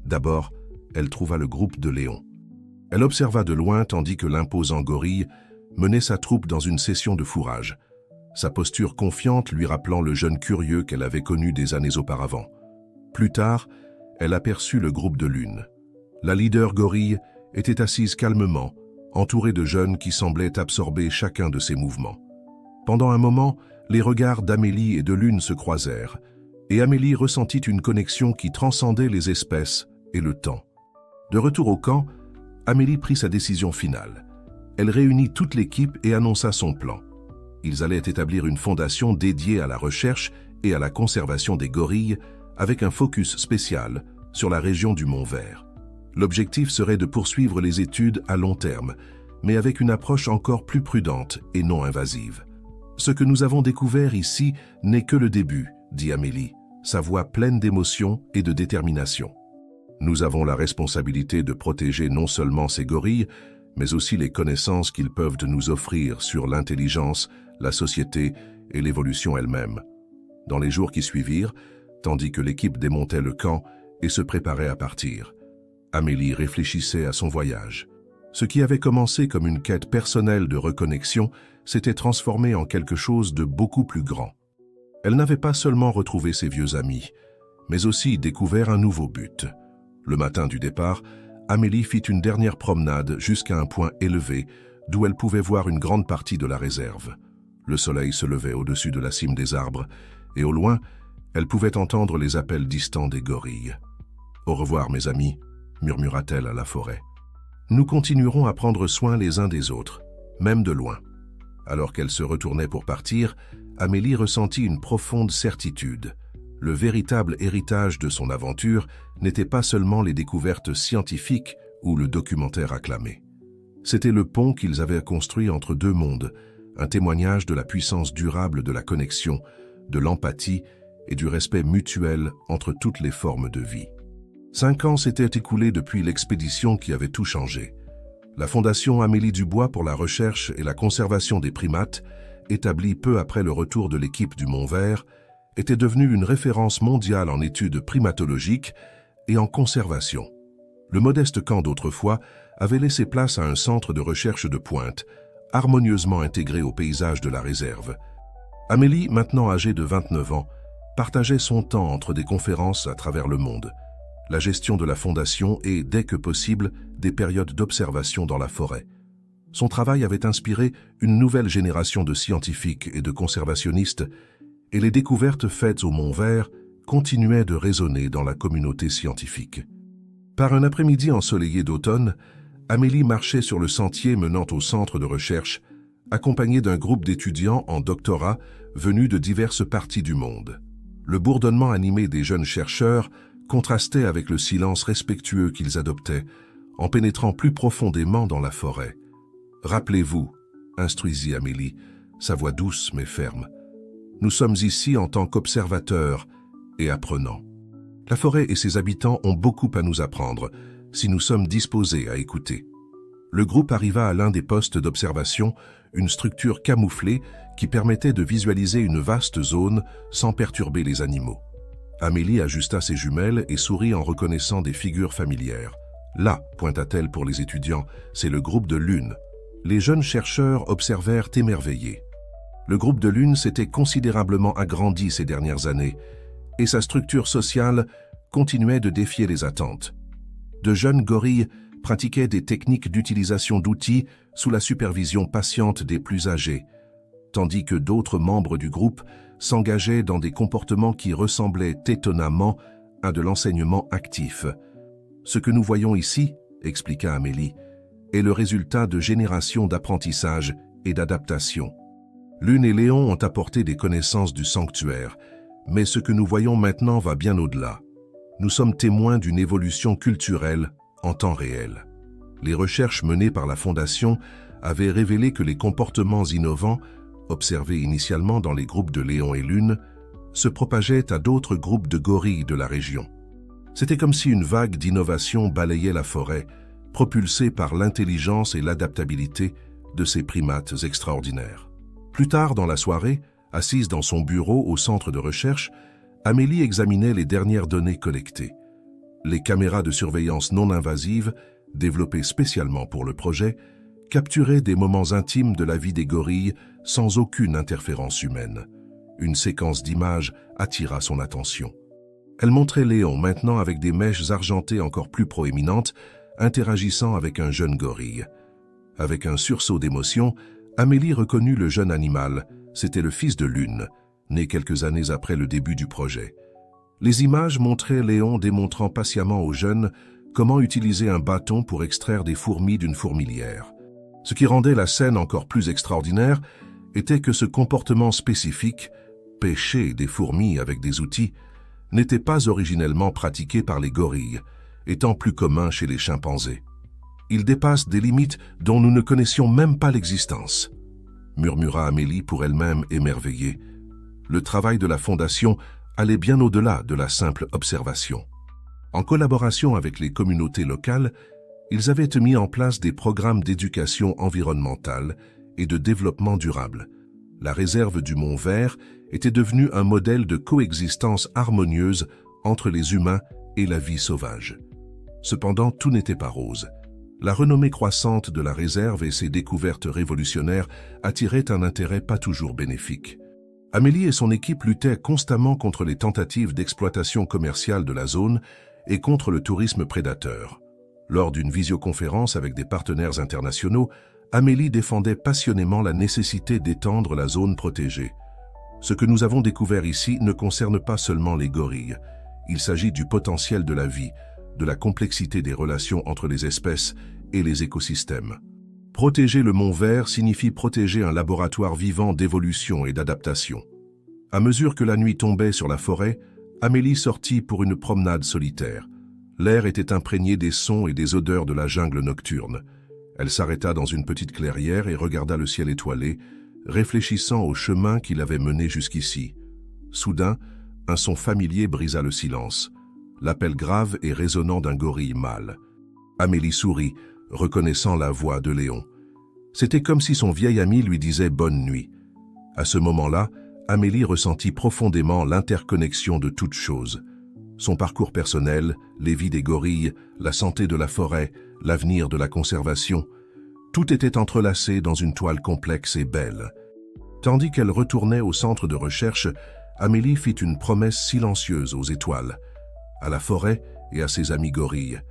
D'abord, elle trouva le groupe de Léon. Elle observa de loin tandis que l'imposant gorille menait sa troupe dans une session de fourrage, sa posture confiante lui rappelant le jeune curieux qu'elle avait connu des années auparavant. Plus tard, elle aperçut le groupe de Lune. La leader gorille était assise calmement, entourée de jeunes qui semblaient absorber chacun de ses mouvements. Pendant un moment, les regards d'Amélie et de Lune se croisèrent, et Amélie ressentit une connexion qui transcendait les espèces et le temps. De retour au camp, Amélie prit sa décision finale. Elle réunit toute l'équipe et annonça son plan. Ils allaient établir une fondation dédiée à la recherche et à la conservation des gorilles, avec un focus spécial sur la région du Mont Vert. L'objectif serait de poursuivre les études à long terme, mais avec une approche encore plus prudente et non invasive. « Ce que nous avons découvert ici n'est que le début », dit Amélie, sa voix pleine d'émotion et de détermination. « Nous avons la responsabilité de protéger non seulement ces gorilles, mais aussi les connaissances qu'ils peuvent nous offrir sur l'intelligence, la société et l'évolution elle-même. » Dans les jours qui suivirent, tandis que l'équipe démontait le camp et se préparait à partir, Amélie réfléchissait à son voyage. Ce qui avait commencé comme une quête personnelle de reconnexion s'était transformé en quelque chose de beaucoup plus grand. Elle n'avait pas seulement retrouvé ses vieux amis, mais aussi découvert un nouveau but. Le matin du départ, Amélie fit une dernière promenade jusqu'à un point élevé d'où elle pouvait voir une grande partie de la réserve. Le soleil se levait au-dessus de la cime des arbres et au loin, elle pouvait entendre les appels distants des gorilles. « Au revoir, mes amis », murmura-t-elle à la forêt. « Nous continuerons à prendre soin les uns des autres, même de loin. » Alors qu'elle se retournait pour partir, Amélie ressentit une profonde certitude. Le véritable héritage de son aventure n'était pas seulement les découvertes scientifiques ou le documentaire acclamé. C'était le pont qu'ils avaient construit entre deux mondes, un témoignage de la puissance durable de la connexion, de l'empathie et du respect mutuel entre toutes les formes de vie. 5 ans s'étaient écoulés depuis l'expédition qui avait tout changé. La Fondation Amélie Dubois pour la recherche et la conservation des primates, établie peu après le retour de l'équipe du Mont Vert, était devenue une référence mondiale en études primatologiques et en conservation. Le modeste camp d'autrefois avait laissé place à un centre de recherche de pointe, harmonieusement intégré au paysage de la réserve. Amélie, maintenant âgée de 29 ans, partageait son temps entre des conférences à travers le monde, la gestion de la fondation et, dès que possible, des périodes d'observation dans la forêt. Son travail avait inspiré une nouvelle génération de scientifiques et de conservationnistes, et les découvertes faites au Mont Vert continuaient de résonner dans la communauté scientifique. Par un après-midi ensoleillé d'automne, Amélie marchait sur le sentier menant au centre de recherche, accompagnée d'un groupe d'étudiants en doctorat venus de diverses parties du monde. Le bourdonnement animé des jeunes chercheurs contrastait avec le silence respectueux qu'ils adoptaient, en pénétrant plus profondément dans la forêt. « Rappelez-vous », instruisit Amélie, sa voix douce mais ferme, « nous sommes ici en tant qu'observateurs et apprenants. La forêt et ses habitants ont beaucoup à nous apprendre, si nous sommes disposés à écouter. » Le groupe arriva à l'un des postes d'observation, une structure camouflée qui permettait de visualiser une vaste zone sans perturber les animaux. Amélie ajusta ses jumelles et sourit en reconnaissant des figures familières. « Là », pointa-t-elle pour les étudiants, « c'est le groupe de Lune. » Les jeunes chercheurs observèrent émerveillés. Le groupe de Lune s'était considérablement agrandi ces dernières années, et sa structure sociale continuait de défier les attentes. De jeunes gorilles pratiquaient des techniques d'utilisation d'outils sous la supervision patiente des plus âgés, tandis que d'autres membres du groupe s'engageaient dans des comportements qui ressemblaient étonnamment à de l'enseignement actif. Ce que nous voyons ici, expliqua Amélie, est le résultat de générations d'apprentissage et d'adaptation. Lune et Léon ont apporté des connaissances du sanctuaire, mais ce que nous voyons maintenant va bien au-delà. Nous sommes témoins d'une évolution culturelle en temps réel. Les recherches menées par la Fondation avaient révélé que les comportements innovants, observés initialement dans les groupes de Léon et Lune, se propageaient à d'autres groupes de gorilles de la région. C'était comme si une vague d'innovation balayait la forêt, propulsée par l'intelligence et l'adaptabilité de ces primates extraordinaires. Plus tard dans la soirée, assise dans son bureau au centre de recherche, Amélie examinait les dernières données collectées. Les caméras de surveillance non invasives, développées spécialement pour le projet, capturaient des moments intimes de la vie des gorilles sans aucune interférence humaine. Une séquence d'images attira son attention. Elle montrait Léon maintenant avec des mèches argentées encore plus proéminentes, interagissant avec un jeune gorille. Avec un sursaut d'émotion, Amélie reconnut le jeune animal. C'était le fils de Lune, né quelques années après le début du projet. Les images montraient Léon démontrant patiemment aux jeunes comment utiliser un bâton pour extraire des fourmis d'une fourmilière. Ce qui rendait la scène encore plus extraordinaire était que ce comportement spécifique, pêcher des fourmis avec des outils, n'était pas originellement pratiqué par les gorilles, étant plus commun chez les chimpanzés. Il dépasse des limites dont nous ne connaissions même pas l'existence, murmura Amélie pour elle-même émerveillée. Le travail de la Fondation allait bien au-delà de la simple observation. En collaboration avec les communautés locales, ils avaient mis en place des programmes d'éducation environnementale et de développement durable. La réserve du Mont Vert était devenue un modèle de coexistence harmonieuse entre les humains et la vie sauvage. Cependant, tout n'était pas rose. La renommée croissante de la réserve et ses découvertes révolutionnaires attiraient un intérêt pas toujours bénéfique. Amélie et son équipe luttaient constamment contre les tentatives d'exploitation commerciale de la zone et contre le tourisme prédateur. Lors d'une visioconférence avec des partenaires internationaux, Amélie défendait passionnément la nécessité d'étendre la zone protégée. Ce que nous avons découvert ici ne concerne pas seulement les gorilles. Il s'agit du potentiel de la vie, de la complexité des relations entre les espèces et les écosystèmes. Protéger le Mont Vert signifie protéger un laboratoire vivant d'évolution et d'adaptation. À mesure que la nuit tombait sur la forêt, Amélie sortit pour une promenade solitaire. L'air était imprégné des sons et des odeurs de la jungle nocturne. Elle s'arrêta dans une petite clairière et regarda le ciel étoilé, réfléchissant au chemin qui l'avait menée jusqu'ici. Soudain, un son familier brisa le silence, l'appel grave et résonnant d'un gorille mâle. Amélie sourit, reconnaissant la voix de Léon. C'était comme si son vieil ami lui disait bonne nuit. À ce moment-là, Amélie ressentit profondément l'interconnexion de toutes choses. Son parcours personnel, les vies des gorilles, la santé de la forêt, l'avenir de la conservation, tout était entrelacé dans une toile complexe et belle. Tandis qu'elle retournait au centre de recherche, Amélie fit une promesse silencieuse aux étoiles, à la forêt et à ses amis gorilles.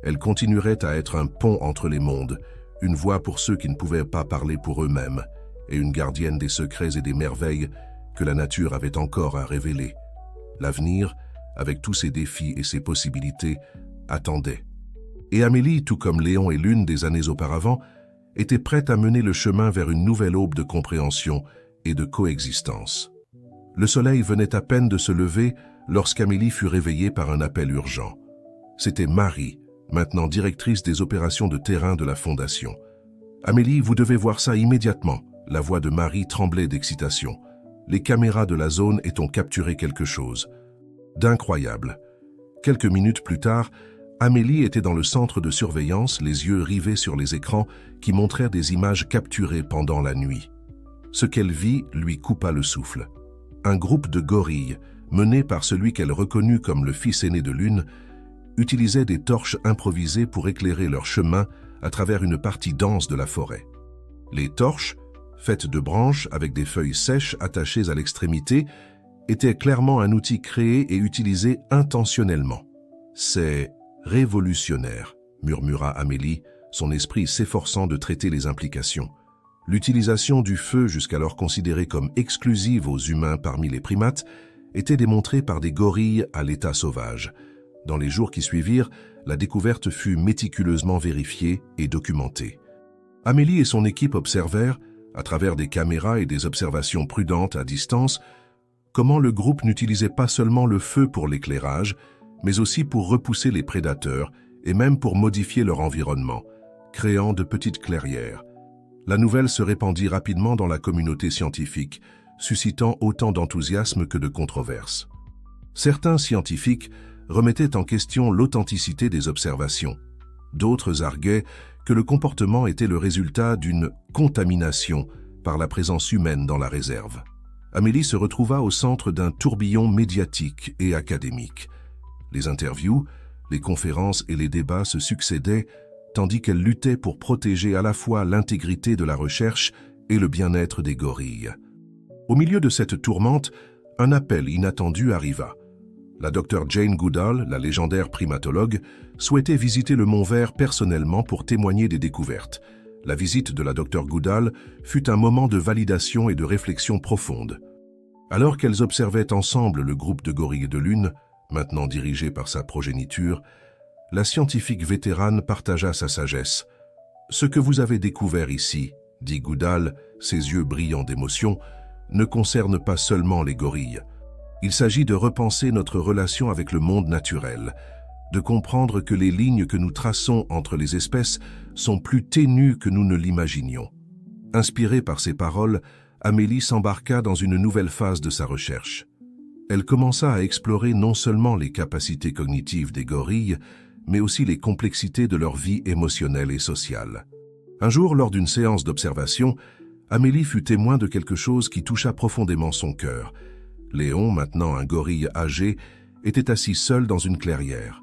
Elle continuerait à être un pont entre les mondes, une voix pour ceux qui ne pouvaient pas parler pour eux-mêmes, et une gardienne des secrets et des merveilles que la nature avait encore à révéler. L'avenir, avec tous ses défis et ses possibilités, attendait. Et Amélie, tout comme Léon et Lune des années auparavant, était prête à mener le chemin vers une nouvelle aube de compréhension et de coexistence. Le soleil venait à peine de se lever lorsqu'Amélie fut réveillée par un appel urgent. C'était Marie, maintenant directrice des opérations de terrain de la Fondation. « Amélie, vous devez voir ça immédiatement !» La voix de Marie tremblait d'excitation. « Les caméras de la zone ont capturé quelque chose d'incroyable. » Quelques minutes plus tard, Amélie était dans le centre de surveillance, les yeux rivés sur les écrans qui montrèrent des images capturées pendant la nuit. Ce qu'elle vit lui coupa le souffle. Un groupe de gorilles, mené par celui qu'elle reconnut comme le fils aîné de Lune, utilisait des torches improvisées pour éclairer leur chemin à travers une partie dense de la forêt. Les torches, faites de branches avec des feuilles sèches attachées à l'extrémité, étaient clairement un outil créé et utilisé intentionnellement. C'est révolutionnaire, murmura Amélie, son esprit s'efforçant de traiter les implications. L'utilisation du feu, jusqu'alors considérée comme exclusive aux humains parmi les primates, était démontrée par des gorilles à l'état sauvage. Dans les jours qui suivirent, la découverte fut méticuleusement vérifiée et documentée. Amélie et son équipe observèrent, à travers des caméras et des observations prudentes à distance, comment le groupe n'utilisait pas seulement le feu pour l'éclairage, mais aussi pour repousser les prédateurs et même pour modifier leur environnement, créant de petites clairières. La nouvelle se répandit rapidement dans la communauté scientifique, suscitant autant d'enthousiasme que de controverses. Certains scientifiques remettaient en question l'authenticité des observations. D'autres arguaient que le comportement était le résultat d'une contamination par la présence humaine dans la réserve. Amélie se retrouva au centre d'un tourbillon médiatique et académique. Les interviews, les conférences et les débats se succédaient, tandis qu'elle luttait pour protéger à la fois l'intégrité de la recherche et le bien-être des gorilles. Au milieu de cette tourmente, un appel inattendu arriva. La Dr Jane Goodall, la légendaire primatologue, souhaitait visiter le Mont Vert personnellement pour témoigner des découvertes. La visite de la Dr Goodall fut un moment de validation et de réflexion profonde. Alors qu'elles observaient ensemble le groupe de gorilles de Lune, maintenant dirigé par sa progéniture, la scientifique vétérane partagea sa sagesse. « Ce que vous avez découvert ici, dit Goodall, ses yeux brillants d'émotion, ne concerne pas seulement les gorilles. Il s'agit de repenser notre relation avec le monde naturel, de comprendre que les lignes que nous traçons entre les espèces sont plus ténues que nous ne l'imaginions. » Inspirée par ces paroles, Amélie s'embarqua dans une nouvelle phase de sa recherche. Elle commença à explorer non seulement les capacités cognitives des gorilles, mais aussi les complexités de leur vie émotionnelle et sociale. Un jour, lors d'une séance d'observation, Amélie fut témoin de quelque chose qui toucha profondément son cœur. Léon, maintenant un gorille âgé, était assis seul dans une clairière.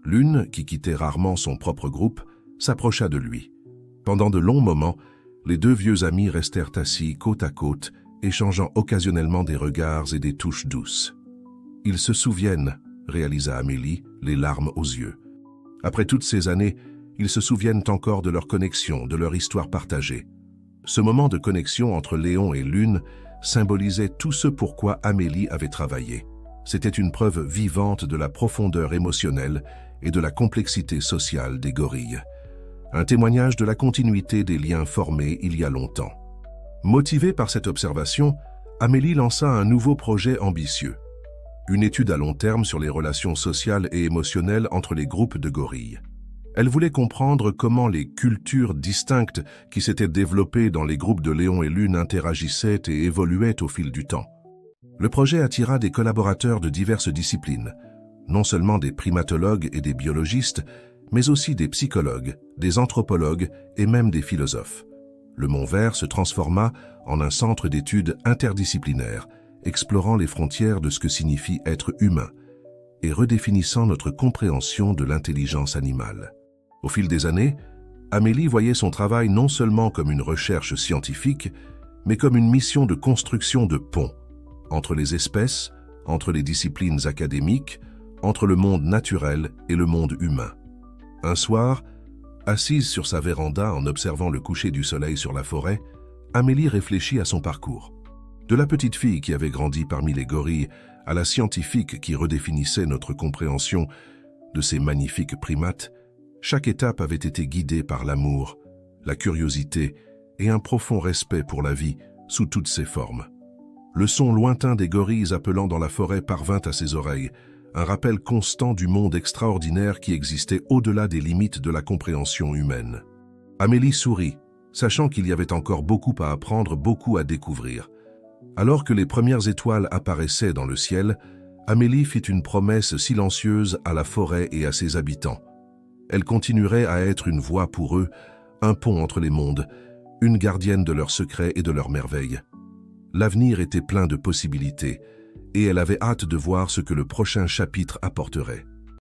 Lune, qui quittait rarement son propre groupe, s'approcha de lui. Pendant de longs moments, les deux vieux amis restèrent assis côte à côte, échangeant occasionnellement des regards et des touches douces. « Ils se souviennent », réalisa Amélie, les larmes aux yeux. Après toutes ces années, ils se souviennent encore de leur connexion, de leur histoire partagée. Ce moment de connexion entre Léon et Lune symbolisait tout ce pourquoi Amélie avait travaillé. C'était une preuve vivante de la profondeur émotionnelle et de la complexité sociale des gorilles. Un témoignage de la continuité des liens formés il y a longtemps. Motivée par cette observation, Amélie lança un nouveau projet ambitieux. Une étude à long terme sur les relations sociales et émotionnelles entre les groupes de gorilles. Elle voulait comprendre comment les cultures distinctes qui s'étaient développées dans les groupes de Léon et Lune interagissaient et évoluaient au fil du temps. Le projet attira des collaborateurs de diverses disciplines, non seulement des primatologues et des biologistes, mais aussi des psychologues, des anthropologues et même des philosophes. Le Mont Vert se transforma en un centre d'études interdisciplinaires, explorant les frontières de ce que signifie être humain et redéfinissant notre compréhension de l'intelligence animale. Au fil des années, Amélie voyait son travail non seulement comme une recherche scientifique, mais comme une mission de construction de ponts entre les espèces, entre les disciplines académiques, entre le monde naturel et le monde humain. Un soir, assise sur sa véranda en observant le coucher du soleil sur la forêt, Amélie réfléchit à son parcours. De la petite fille qui avait grandi parmi les gorilles à la scientifique qui redéfinissait notre compréhension de ces magnifiques primates, chaque étape avait été guidée par l'amour, la curiosité et un profond respect pour la vie sous toutes ses formes. Le son lointain des gorilles appelant dans la forêt parvint à ses oreilles, un rappel constant du monde extraordinaire qui existait au-delà des limites de la compréhension humaine. Amélie sourit, sachant qu'il y avait encore beaucoup à apprendre, beaucoup à découvrir. Alors que les premières étoiles apparaissaient dans le ciel, Amélie fit une promesse silencieuse à la forêt et à ses habitants. Elle continuerait à être une voix pour eux, un pont entre les mondes, une gardienne de leurs secrets et de leurs merveilles. L'avenir était plein de possibilités, et elle avait hâte de voir ce que le prochain chapitre apporterait.